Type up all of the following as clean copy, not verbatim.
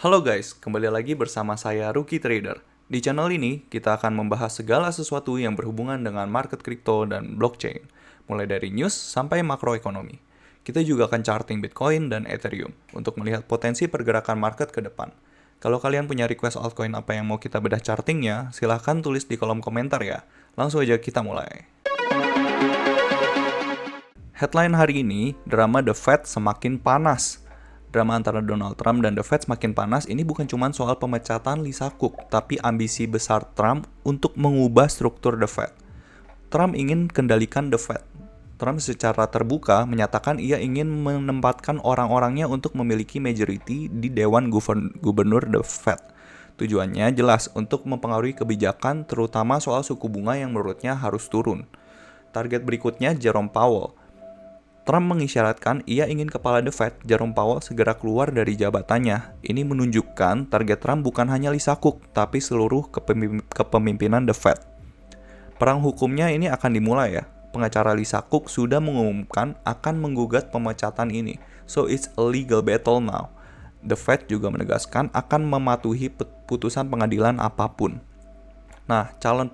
Halo guys, kembali lagi bersama saya Rookie Trader. Di channel ini, kita akan membahas segala sesuatu yang berhubungan dengan market kripto dan blockchain, mulai dari news sampai makroekonomi. Kita juga akan charting Bitcoin dan Ethereum untuk melihat potensi pergerakan market ke depan. Kalau kalian punya request altcoin apa yang mau kita bedah chartingnya, silahkan tulis di kolom komentar ya. Langsung aja kita mulai. Headline hari ini, drama The Fed semakin panas. Drama antara Donald Trump dan The Fed semakin panas ini bukan cuma soal pemecatan Lisa Cook, tapi ambisi besar Trump untuk mengubah struktur The Fed. Trump ingin kendalikan The Fed. Trump secara terbuka menyatakan ia ingin menempatkan orang-orangnya untuk memiliki majority di Dewan Gubernur The Fed. Tujuannya jelas untuk mempengaruhi kebijakan terutama soal suku bunga yang menurutnya harus turun. Target berikutnya Jerome Powell. Trump mengisyaratkan ia ingin kepala The Fed, Jerome Powell, segera keluar dari jabatannya. Ini menunjukkan target Trump bukan hanya Lisa Cook, tapi seluruh kepemimpinan The Fed. Perang hukumnya ini akan dimulai ya. Pengacara Lisa Cook sudah mengumumkan akan menggugat pemecatan ini. So it's a legal battle now. The Fed juga menegaskan akan mematuhi putusan pengadilan apapun. Nah, calon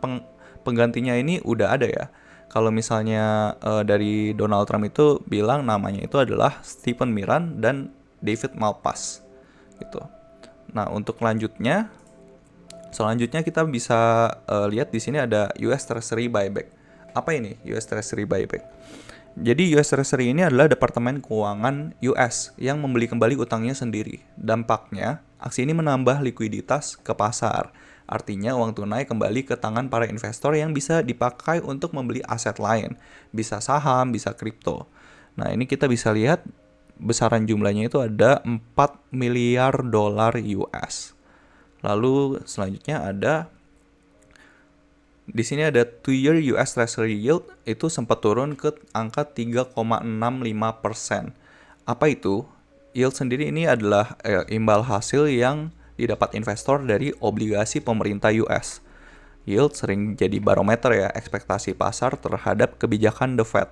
penggantinya ini udah ada ya. Kalau misalnya dari Donald Trump itu bilang namanya itu adalah Stephen Miran dan David Malpass gitu. Nah, untuk selanjutnya kita bisa lihat di sini ada US Treasury buyback. Apa ini US Treasury buyback? Jadi US Treasury ini adalah Departemen Keuangan US yang membeli kembali utangnya sendiri. Dampaknya, aksi ini menambah likuiditas ke pasar. Artinya uang tunai kembali ke tangan para investor yang bisa dipakai untuk membeli aset lain. Bisa saham, bisa kripto. Nah, ini kita bisa lihat besaran jumlahnya itu ada 4 miliar dolar US. Lalu selanjutnya di sini ada 2-year US Treasury yield itu sempat turun ke angka 3,65%. Apa itu? Yield sendiri ini adalah imbal hasil yang didapat investor dari obligasi pemerintah US. Yield sering jadi barometer ya ekspektasi pasar terhadap kebijakan The Fed.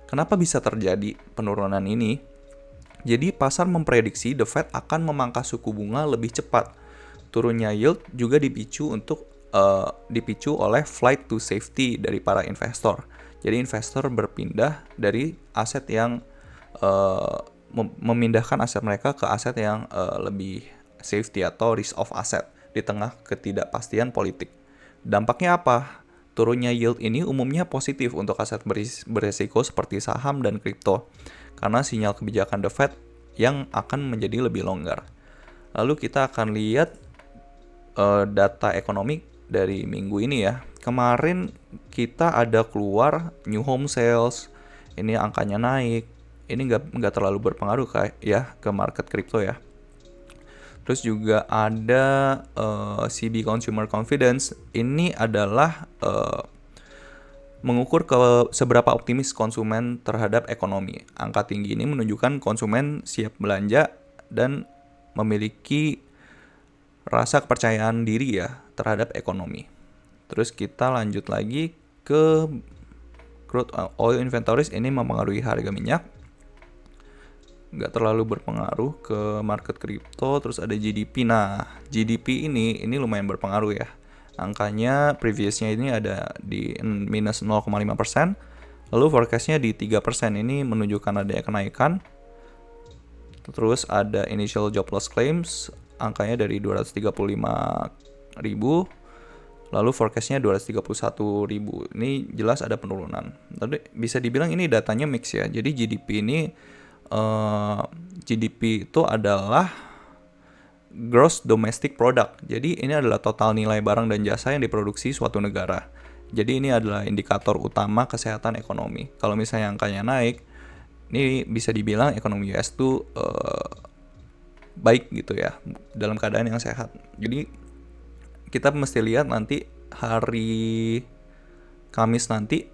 Kenapa bisa terjadi penurunan ini? Jadi pasar memprediksi The Fed akan memangkas suku bunga lebih cepat. Turunnya yield juga dipicu oleh flight to safety dari para investor. Jadi investor berpindah dari aset yang memindahkan aset mereka ke aset yang lebih safety atau risk of asset di tengah ketidakpastian politik. Dampaknya apa? Turunnya yield ini umumnya positif untuk aset berisiko seperti saham dan kripto karena sinyal kebijakan The Fed yang akan menjadi lebih longgar. Lalu kita akan lihat data ekonomi dari minggu ini ya. Kemarin kita ada keluar new home sales, ini angkanya naik. Ini nggak terlalu berpengaruh ya ke market kripto ya. Terus juga ada CB Consumer Confidence. Ini adalah mengukur seberapa optimis konsumen terhadap ekonomi. Angka tinggi ini menunjukkan konsumen siap belanja dan memiliki rasa kepercayaan diri ya terhadap ekonomi. Terus kita lanjut lagi ke crude oil inventories, ini mempengaruhi harga minyak. Nggak terlalu berpengaruh ke market kripto. Terus ada GDP. Nah, GDP ini lumayan berpengaruh ya. Angkanya previousnya ini ada di minus 0,5%. Lalu forecastnya di 3%. Ini menunjukkan adanya kenaikan. Terus ada initial jobless claims. Angkanya dari 235.000. Lalu forecastnya 231.000. Ini jelas ada penurunan. Tapi bisa dibilang ini datanya mix ya. Jadi GDP itu adalah Gross Domestic Product. Jadi ini adalah total nilai barang dan jasa yang diproduksi suatu negara. Jadi ini adalah indikator utama kesehatan ekonomi. Kalau misalnya angkanya naik, ini bisa dibilang ekonomi US itu baik gitu ya, dalam keadaan yang sehat. Jadi kita mesti lihat nanti hari Kamis nanti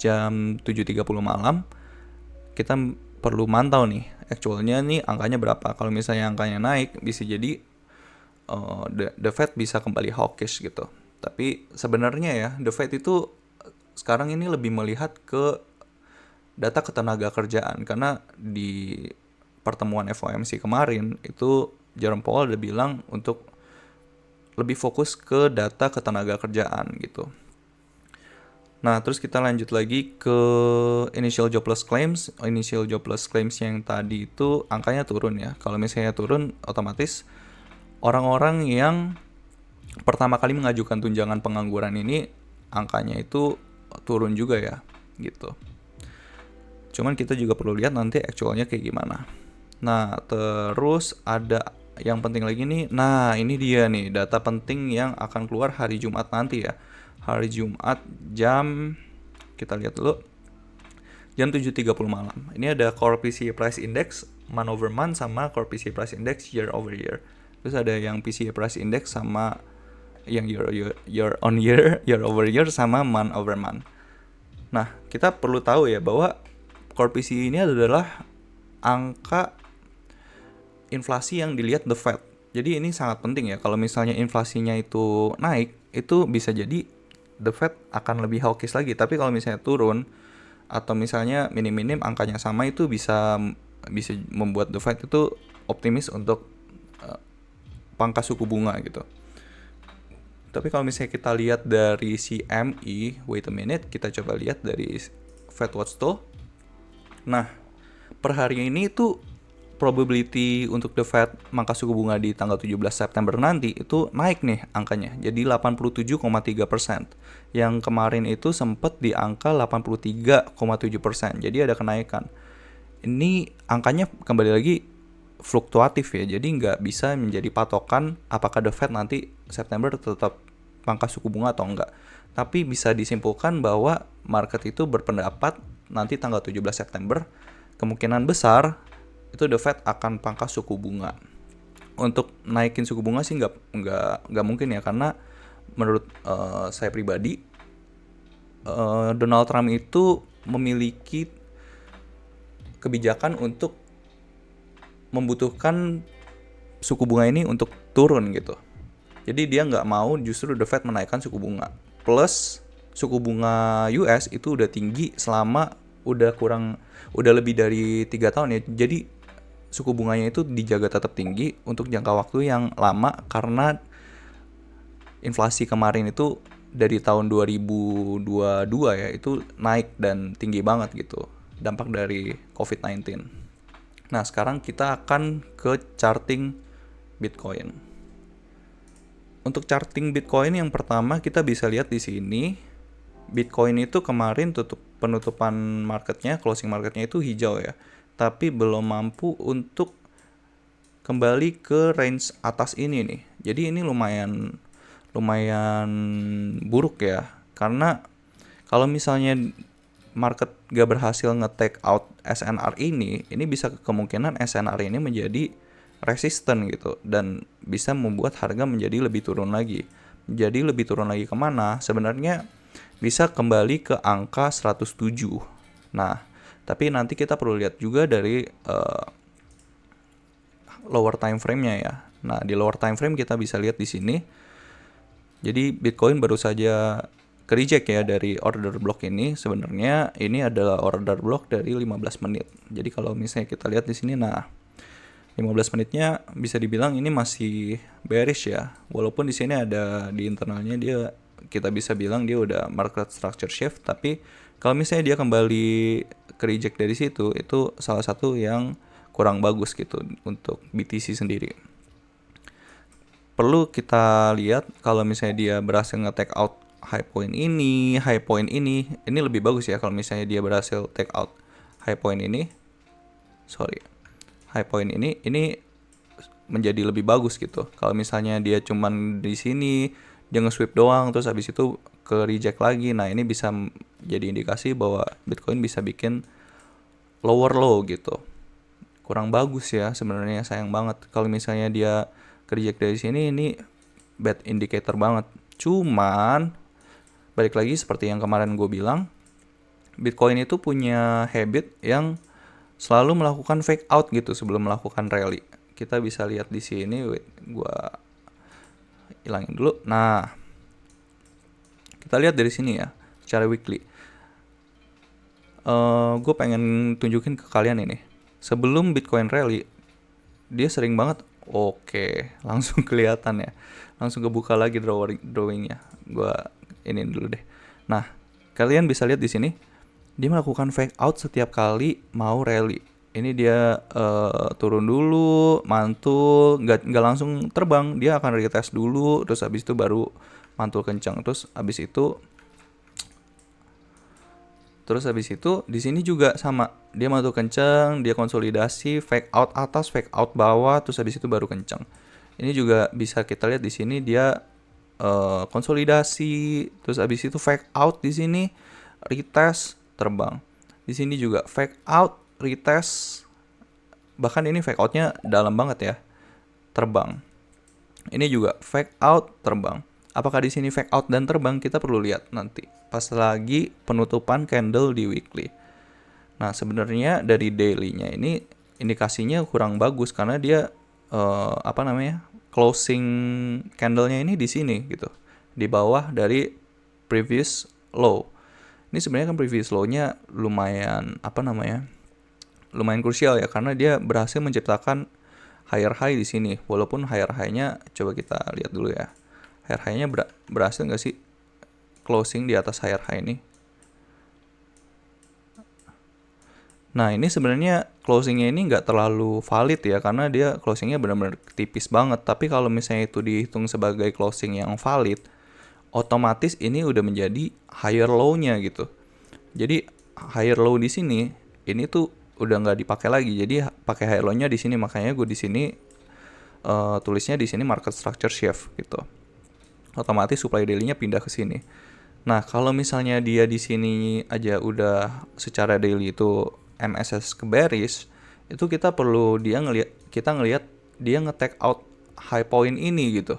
jam 7.30 malam kita perlu mantau nih actualnya nih angkanya berapa. Kalau misalnya angkanya naik bisa jadi the Fed bisa kembali hawkish gitu. Tapi sebenarnya ya the Fed itu sekarang ini lebih melihat ke data ketenaga kerjaan karena di pertemuan FOMC kemarin itu Jerome Powell udah bilang untuk lebih fokus ke data ketenaga kerjaan gitu. Nah, terus kita lanjut lagi ke initial jobless claims. Initial jobless claims yang tadi itu angkanya turun ya. Kalau misalnya turun, otomatis orang-orang yang pertama kali mengajukan tunjangan pengangguran ini angkanya itu turun juga ya, gitu. Cuman kita juga perlu lihat nanti actualnya kayak gimana. Nah, terus ada yang penting lagi nih. Nah, ini dia nih data penting yang akan keluar hari Jumat nanti ya. Hari Jumat jam, kita lihat dulu, jam 7.30 malam. Ini ada Core PCE Price Index month over month sama Core PCE Price Index year over year. Terus ada yang PCE Price Index sama yang year on year, year over year sama month over month. Nah, kita perlu tahu ya bahwa Core PCE ini adalah angka inflasi yang dilihat the Fed. Jadi ini sangat penting ya. Kalau misalnya inflasinya itu naik, itu bisa jadi the Fed akan lebih hawkish lagi. Tapi kalau misalnya turun atau misalnya minim-minim angkanya sama, itu bisa membuat the Fed itu optimis untuk pangkas suku bunga gitu. Tapi kalau misalnya kita lihat dari CME, wait a minute, kita coba lihat dari FedWatch. Nah, per hari ini itu probability untuk the Fed mangkas suku bunga di tanggal 17 September nanti itu naik nih angkanya, jadi 87,3%. Yang kemarin itu sempat di angka 83,7%, jadi ada kenaikan. Ini angkanya kembali lagi fluktuatif ya, jadi nggak bisa menjadi patokan apakah the Fed nanti September tetap pangkas suku bunga atau enggak. Tapi bisa disimpulkan bahwa market itu berpendapat nanti tanggal 17 September kemungkinan besar itu the Fed akan pangkas suku bunga. Untuk naikin suku bunga sih nggak mungkin ya, karena menurut saya pribadi Donald Trump itu memiliki kebijakan untuk membutuhkan suku bunga ini untuk turun gitu. Jadi dia nggak mau justru the Fed menaikkan suku bunga. Plus suku bunga US itu udah tinggi selama udah lebih dari 3 tahun ya. Jadi suku bunganya itu dijaga tetap tinggi untuk jangka waktu yang lama, karena inflasi kemarin itu dari tahun 2022 ya itu naik dan tinggi banget gitu, dampak dari COVID-19. Nah, sekarang kita akan ke charting Bitcoin. Untuk charting Bitcoin yang pertama kita bisa lihat di sini, Bitcoin itu kemarin penutupan marketnya, closing marketnya itu hijau ya, tapi belum mampu untuk kembali ke range atas ini nih. Jadi ini lumayan buruk ya, karena kalau misalnya market gak berhasil nge-take out SNR ini bisa kemungkinan SNR ini menjadi resisten gitu, dan bisa membuat harga menjadi lebih turun lagi. Jadi lebih turun lagi kemana? Sebenarnya bisa kembali ke angka 107. Nah, tapi nanti kita perlu lihat juga dari lower time frame-nya ya. Nah, di lower time frame kita bisa lihat di sini. Jadi Bitcoin baru saja ke-reject ya dari order block ini. Sebenarnya ini adalah order block dari 15 menit. Jadi kalau misalnya kita lihat di sini, nah 15 menitnya bisa dibilang ini masih bearish ya. Walaupun di sini ada di internalnya kita bisa bilang dia udah market structure shift, tapi kalau misalnya dia kembali ke reject dari situ, itu salah satu yang kurang bagus gitu untuk BTC sendiri. Perlu kita lihat kalau misalnya dia berhasil nge-take out high point ini lebih bagus ya kalau misalnya dia berhasil take out high point ini menjadi lebih bagus gitu. Kalau misalnya dia cuman di sini dia nge-sweep doang terus habis itu ke reject lagi, nah ini bisa jadi indikasi bahwa Bitcoin bisa bikin lower low gitu. Kurang bagus ya sebenarnya, sayang banget kalau misalnya dia ke reject dari sini, ini bad indicator banget. Cuman balik lagi seperti yang kemarin gue bilang, Bitcoin itu punya habit yang selalu melakukan fake out gitu sebelum melakukan rally. Kita bisa lihat di sini, gue hilangin dulu. Nah, kita lihat dari sini ya, secara weekly. Gue pengen tunjukin ke kalian ini. Sebelum Bitcoin rally, dia sering banget Oke, langsung kelihatan ya. Langsung kebuka lagi drawingnya. Gua ini dulu deh. Nah, kalian bisa lihat di sini dia melakukan fake out setiap kali mau rally. Ini dia turun dulu, mantul, nggak langsung terbang. Dia akan retest dulu, terus habis itu baru mantul kencang. Terus habis itu di sini juga sama. Dia mantul kencang, dia konsolidasi, fake out atas, fake out bawah, terus habis itu baru kencang. Ini juga bisa kita lihat di sini dia konsolidasi, terus habis itu fake out di sini, retest, terbang. Di sini juga fake out, retest, bahkan ini fake outnya dalam banget ya, terbang. Ini juga fake out, terbang. Apakah di sini fake out dan terbang, kita perlu lihat nanti pas lagi penutupan candle di weekly. Nah, sebenarnya dari daily-nya ini indikasinya kurang bagus karena dia closing candle-nya ini di sini gitu. Di bawah dari previous low. Ini sebenarnya kan previous low-nya lumayan lumayan krusial ya karena dia berhasil menciptakan higher high di sini. Walaupun higher high-nya coba kita lihat dulu ya. Higher high-nya berhasil nggak sih closing di atas higher high ini? Nah, ini sebenarnya closingnya ini nggak terlalu valid ya karena dia closingnya benar-benar tipis banget. Tapi kalau misalnya itu dihitung sebagai closing yang valid, otomatis ini udah menjadi higher low-nya gitu. Jadi higher low di sini ini tuh udah nggak dipakai lagi. Jadi pakai higher low-nya di sini, makanya gue di sini tulisnya di sini market structure shift gitu. Otomatis supply daily-nya pindah ke sini. Nah, kalau misalnya dia di sini aja udah secara daily itu MSS ke bearish, itu kita perlu kita ngelihat dia nge-take out high point ini gitu.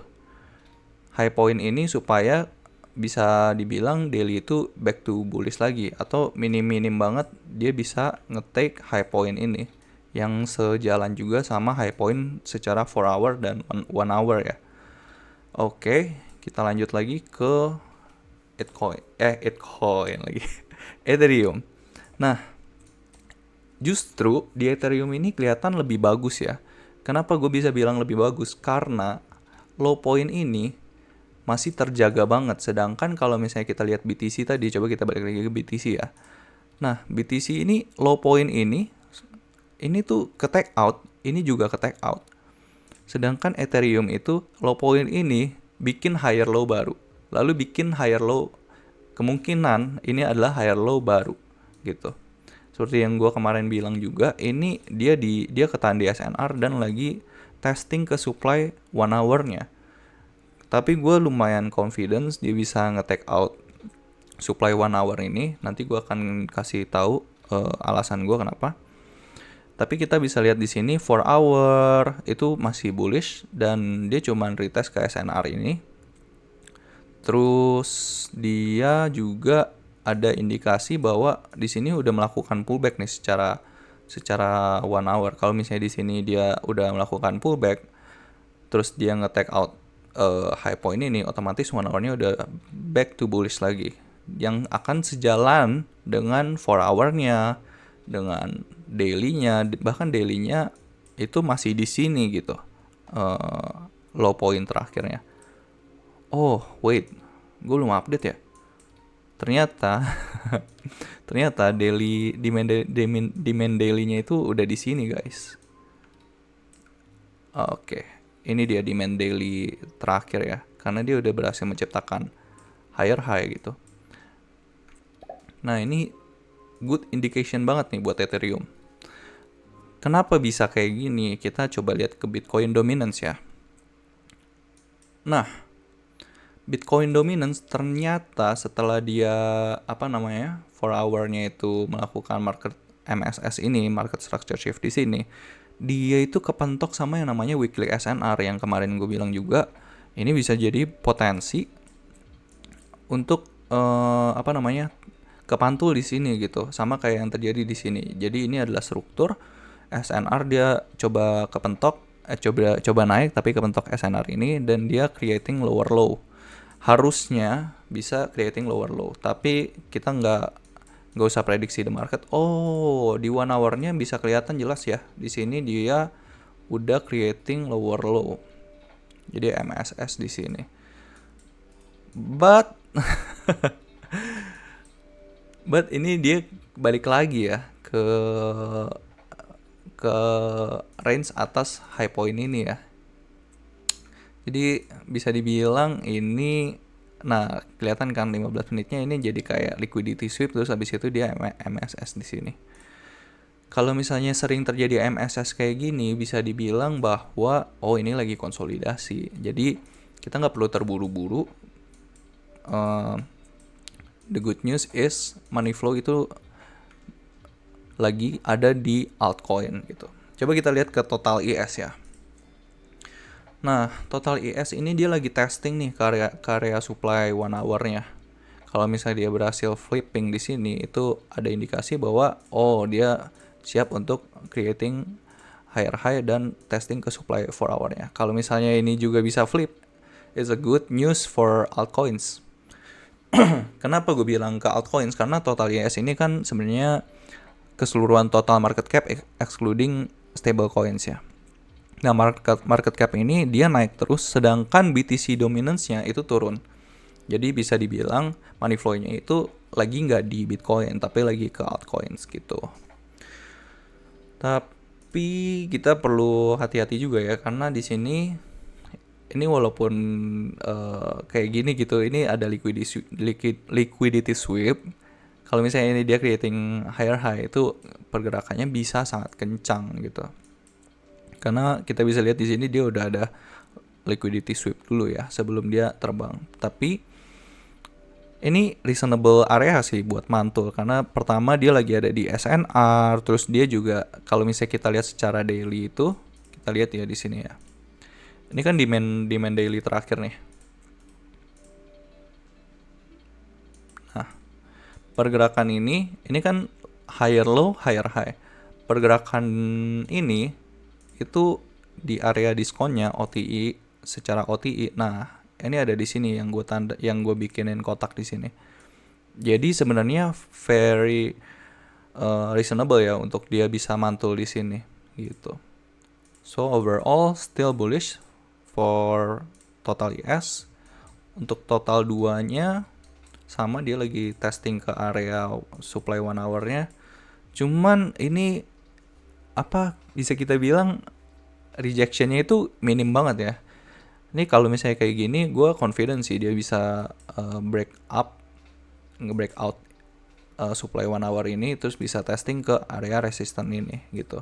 High point ini supaya bisa dibilang daily itu back to bullish lagi atau minim banget dia bisa nge-take high point ini yang sejalan juga sama high point secara 4 hour dan 1 hour ya. Oke, kita lanjut lagi ke Ethereum lagi. Ethereum. Nah, justru di Ethereum ini kelihatan lebih bagus ya. Kenapa gue bisa bilang lebih bagus? Karena low point ini masih terjaga banget. Sedangkan kalau misalnya kita lihat BTC tadi, coba kita balik lagi ke BTC ya. Nah, BTC ini low point ini tuh ke take out, ini juga ke take out. Sedangkan Ethereum itu low point ini bikin higher low baru. Lalu bikin higher low, kemungkinan ini adalah higher low baru gitu. Seperti yang gue kemarin bilang juga, ini dia ketahan di SNR dan lagi testing ke supply 1 hour-nya. Tapi gue lumayan confidence dia bisa nge-take out supply 1 hour ini. Nanti gue akan kasih tahu alasan gue kenapa. Tapi kita bisa lihat di sini 4 hour itu masih bullish dan dia cuman retest ke SNR ini. Terus dia juga ada indikasi bahwa di sini udah melakukan pullback nih secara 1 hour. Kalau misalnya di sini dia udah melakukan pullback, terus dia nge-take out high point ini, otomatis 1 hour-nya udah back to bullish lagi. Yang akan sejalan dengan 4 hour-nya, dengan daily-nya, bahkan daily-nya itu masih di sini gitu. Low point terakhirnya. Oh, wait. Gue belum update ya. Ternyata daily demand daily-nya itu udah di sini, guys. Oke. Ini dia demand daily terakhir ya. Karena dia udah berhasil menciptakan higher high gitu. Nah, ini good indication banget nih buat Ethereum. Kenapa bisa kayak gini? Kita coba lihat ke Bitcoin dominance ya. Nah, Bitcoin dominance ternyata setelah dia 4 hour-nya itu melakukan market MSS ini, market structure shift di sini, dia itu kepentok sama yang namanya weekly SNR yang kemarin gue bilang juga. Ini bisa jadi potensi untuk kepantul di sini gitu, sama kayak yang terjadi di sini. Jadi ini adalah struktur SNR, dia coba kepentok, coba naik tapi kepentok SNR ini dan dia creating lower low. Harusnya bisa creating lower low, tapi kita nggak usah prediksi the market. Oh, di 1 hour-nya bisa kelihatan jelas ya. Di sini dia udah creating lower low. Jadi MSS di sini. But ini dia balik lagi ya ke range atas high point ini ya. Jadi bisa dibilang ini, nah kelihatan kan 15 menitnya ini jadi kayak liquidity sweep, terus habis itu dia MSS di sini. Kalau misalnya sering terjadi MSS kayak gini, bisa dibilang bahwa ini lagi konsolidasi. Jadi kita nggak perlu terburu-buru. The good news is money flow itu lagi ada di altcoin gitu. Coba kita lihat ke total IS ya. Nah, total IS ini dia lagi testing nih karya supply 1 hour-nya. Kalau misalnya dia berhasil flipping di sini, itu ada indikasi bahwa dia siap untuk creating higher high dan testing ke supply 4 hour-nya. Kalau misalnya ini juga bisa flip, it's a good news for altcoins. Kenapa gue bilang ke altcoins? Karena total IS ini kan sebenarnya keseluruhan total market cap excluding stable coins ya. Nah, market cap ini dia naik terus, sedangkan BTC dominance-nya itu turun. Jadi bisa dibilang money flow-nya itu lagi nggak di Bitcoin, tapi lagi ke altcoins gitu. Tapi kita perlu hati-hati juga ya, karena di sini ini walaupun kayak gini gitu, ini ada liquidity sweep. Kalau misalnya ini dia creating higher high, itu pergerakannya bisa sangat kencang gitu. Karena kita bisa lihat di sini dia udah ada liquidity sweep dulu ya sebelum dia terbang. Tapi ini reasonable area sih buat mantul, karena pertama dia lagi ada di SNR, terus dia juga kalau misalnya kita lihat secara daily itu, kita lihat ya di sini ya. Ini kan demand daily terakhir nih. Nah, pergerakan ini kan higher low, higher high. Pergerakan ini itu di area diskonnya OTI, secara OTI. Nah, ini ada di sini yang gue bikinin kotak di sini. Jadi sebenarnya very reasonable ya untuk dia bisa mantul di sini gitu. So overall still bullish for total IS. Untuk total 2-nya sama, dia lagi testing ke area supply 1 hour-nya. Cuman ini bisa kita bilang rejection-nya itu minim banget ya. Ini kalau misalnya kayak gini, gue confident sih dia bisa break out supply 1 hour ini, terus bisa testing ke area resistance ini gitu.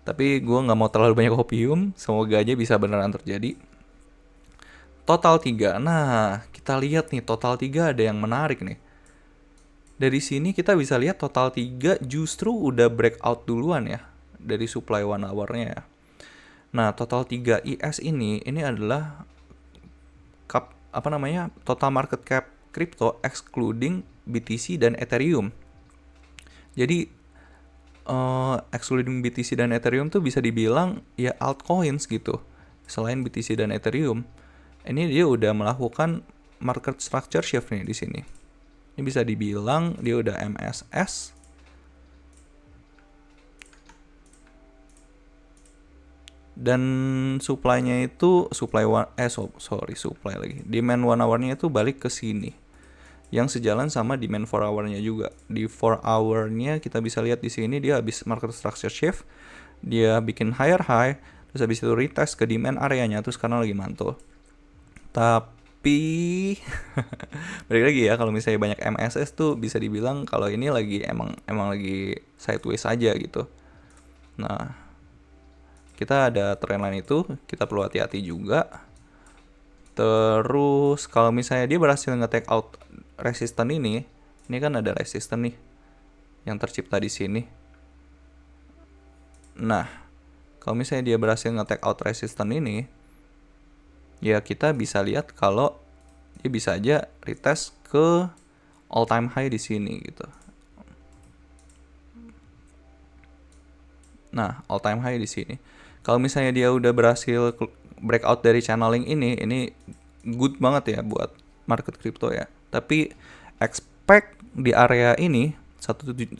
Tapi gue nggak mau terlalu banyak opium, semoga aja bisa beneran terjadi. Total 3, nah kita lihat nih total 3 ada yang menarik nih. Dari sini kita bisa lihat total 3 justru udah breakout duluan ya dari supply 1 hour-nya ya. Nah, total 3 IS ini adalah total market cap crypto excluding BTC dan Ethereum. Jadi excluding BTC dan Ethereum tuh bisa dibilang ya altcoins gitu. Selain BTC dan Ethereum, ini dia udah melakukan market structure shift nih di sini. Ini bisa dibilang dia udah MSS. Dan supply-nya itu demand 1 hour-nya itu balik ke sini. Yang sejalan sama demand 4 hour-nya juga. Di 4 hour-nya kita bisa lihat di sini dia habis market structure shift, dia bikin higher high, terus habis itu retest ke demand area-nya, terus sekarang lagi mantul. Tapi balik lagi ya, kalau misalnya banyak MSS tuh bisa dibilang kalau ini lagi emang lagi sideways aja gitu. Nah, kita ada trendline itu, kita perlu hati-hati juga. Terus kalau misalnya dia berhasil nge-take out resistance ini kan ada resistance nih yang tercipta di sini. Nah, kalau misalnya dia berhasil nge-take out resistance ini, ya kita bisa lihat kalau dia bisa aja retest ke all time high di sini gitu. Nah, all time high di sini. Kalau misalnya dia udah berhasil breakout dari channeling ini good banget ya buat market crypto ya. Tapi expect di area ini 1,75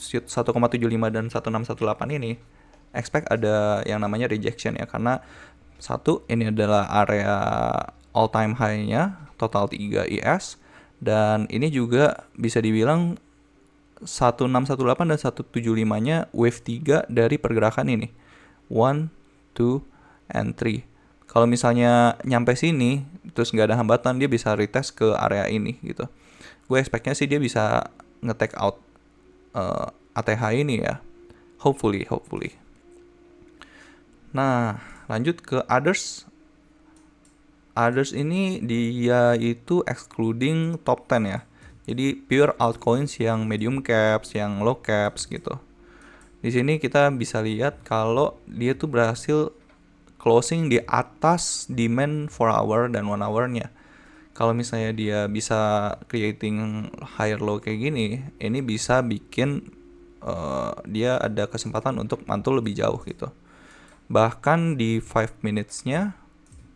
dan 1618 ini expect ada yang namanya rejection ya, karena satu, ini adalah area all time high-nya total 3 IS, dan ini juga bisa dibilang 1618 dan 175-nya wave 3 dari pergerakan ini. 1, 2, and 3. Kalau misalnya nyampe sini, terus nggak ada hambatan, dia bisa retest ke area ini gitu. Gue expect-nya sih dia bisa nge-take out ATH ini ya. Hopefully. Nah, lanjut ke others. Others ini dia itu excluding top 10 ya. Jadi pure altcoins yang medium caps, yang low caps gitu. Di sini kita bisa lihat kalau dia tuh berhasil closing di atas demand 4 hour dan 1 hour-nya. Kalau misalnya dia bisa creating higher low kayak gini, ini bisa bikin dia ada kesempatan untuk mantul lebih jauh gitu. Bahkan di 5 minutes-nya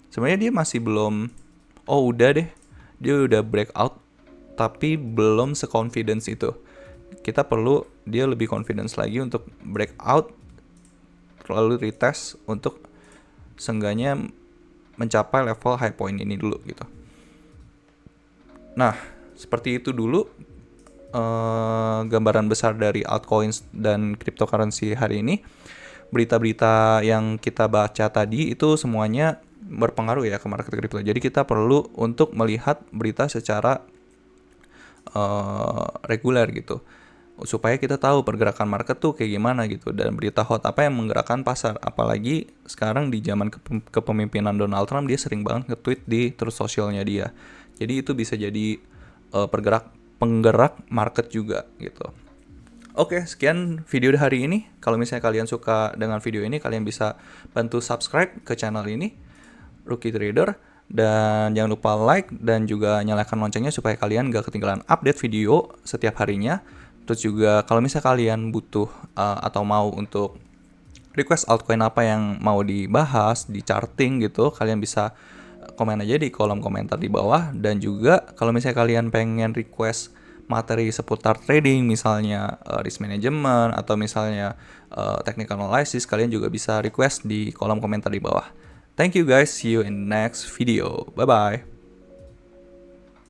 sebenarnya dia masih belum, udah deh, dia udah breakout tapi belum se-confidence itu. Kita perlu dia lebih confidence lagi untuk breakout lalu retest untuk seenggaknya mencapai level high point ini dulu gitu. Nah, seperti itu dulu gambaran besar dari altcoins dan cryptocurrency hari ini. Berita-berita yang kita baca tadi itu semuanya berpengaruh ya ke market crypto. Jadi kita perlu untuk melihat berita secara reguler gitu, supaya kita tahu pergerakan market tuh kayak gimana gitu, dan berita hot apa yang menggerakkan pasar. Apalagi sekarang di zaman kepemimpinan Donald Trump, dia sering banget nge-tweet di terus sosialnya dia. Jadi itu bisa jadi penggerak market juga gitu. Oke, sekian video hari ini. Kalau misalnya kalian suka dengan video ini, kalian bisa bantu subscribe ke channel ini, Rookie Trader. Dan jangan lupa like dan juga nyalakan loncengnya supaya kalian gak ketinggalan update video setiap harinya. Terus juga kalau misalnya kalian butuh atau mau untuk request altcoin apa yang mau dibahas di charting gitu, kalian bisa komen aja di kolom komentar di bawah. Dan juga kalau misalnya kalian pengen request materi seputar trading, misalnya risk management atau misalnya technical analysis, kalian juga bisa request di kolom komentar di bawah. Thank you guys, see you in the next video. Bye bye.